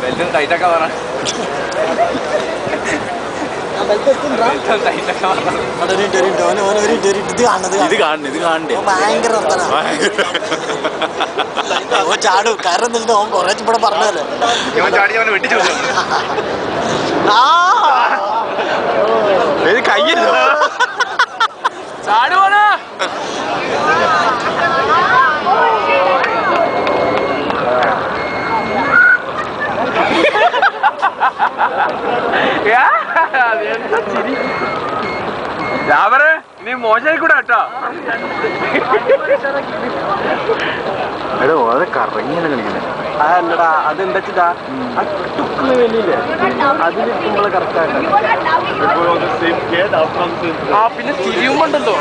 belt ടൈറ്റൊക്കെ പറ ഭയങ്കര ചാടും കാരണം എന്നിട്ട് ഓൻ കുറേ ഇവിടെ പറഞ്ഞല്ലേ കയ്യല്ലോ ചാടുവാണ് രാവറെ നീ മോശമായി കൂടെ കേട്ടോ വളരെ കറങ്ങിയാണ് കളിക്കുന്നത് അതല്ലടാ അതെന്താ വെച്ചിട്ടാ ആ ടുക്കുന്ന വലിയില്ലേ അതിലിരിക്കുമ്പോൾ കറക്റ്റായിട്ട് ആ പിന്നെ തിരിയുമ്പോണ്ടല്ലോ